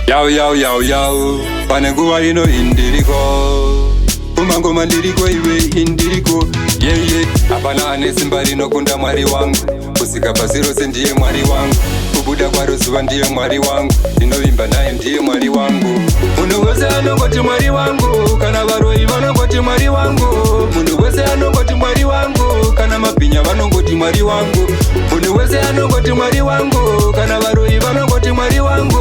Yao pane nguva ino indiriko umangoma ndiriko iwe indiriko hapana ane simba rinokunda Mwari wangu kusika pasi rose ndiye Mwari wangu kubuda kwaro zuva ndiye Mwari wangu ndinovimba naye ndiye Mwari wangu munhu wese anongoti Mwari wangu kana varoi vanongoti Mwari wangu munhu wese anongoti Mwari wangu kana mabhinya vanongoti Mwari wangu munhu wese anongoti Mwari wangu kana varoi vanongoti Mwari wangu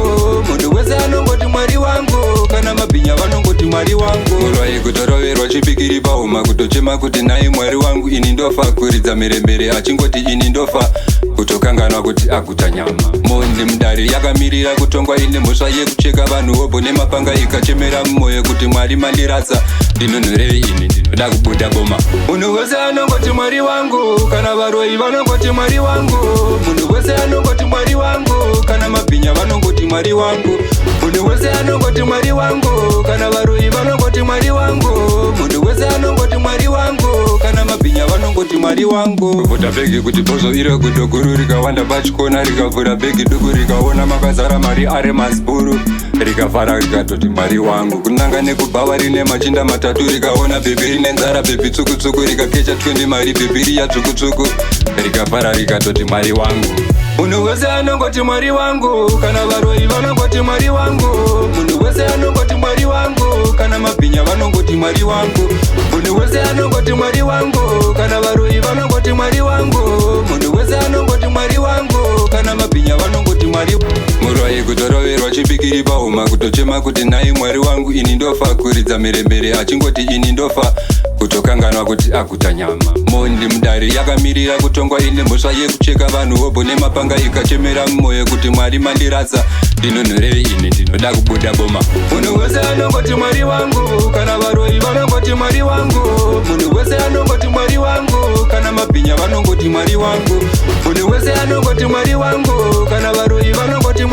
munhu wese anongoti Mwari wangu kana mabhinya vanongoti Mwari wangu murwai kutoroverwa chipikiri pahuma kutochema kuti naye Mwari wangu ini ndofa kuridza mirembere achingoti ini ndofa kutokanganwa kuti aguta nyama mondi mudari yakamirira kutongwa ine mhosva yekucheka vanhu hobho nemapanga ikachemera mumwoyo kuti Mwari mandiratsa ndinonhorei ini ndinoda kubuda boma munhu wese anongoti Mwari wangu kana varoi vanongoti Mwari wangu munhu wese anongoti Mwari wangu kana mabhinya vanongoti Mwari wangu munhu wese anongoti Mwari wangu kana varoi vanongoti Mwari wangu munhu wese anongoti Mwari wangu kana mabhinya vanongoti Mwari wangu kuvhota bhegi kuti bhozo iro gudo guru rikawanda pachikona rikavhura bhegi duku rikaona makazara mari ari maziburu rikafara rikatoti Mwari wangu kunanga nekubhava rine machinda matatu rikaona bhebhi rine nzara bhebhi tsukutsuku rikakecha 20 mari bhebhi riya tsukutsuku rikafara rikatoti Mwari wangu munhu wese anongoti Mwari wangu kana varoi vanongoti Mwari wangu munhu wese anongoti Mwari wangu kana mabhinya vanongoti Mwari wangu munhu wese anongoti Mwari wangu kana varoi vanongoti Mwari wangu munhu wese anongoti Mwari wangu kana mabhinya vanongoti Mwari murwai kutoroverwa chipikiri pahuma kutochema kuti naye Mwari wangu ini ndofa kuridza mirembere achingoti ini ndofa kutokanganwa kuti aguta nyama mondi mudari yakamirira kutongwa ine mhosva yekucheka vanhu hobho nemapanga ikachemera mumwoyo kuti Mwari mandiratsa ndinonhorei ini ndinoda kubuda boma munhu wese anongoti Mwari wangu kana varoi vanongoti Mwari wangu munhu wese anongoti Mwari wangu kana mabhinya vanongoti Mwari wangu munhu wese anongoti Mwari wangu kana varoi vanongoti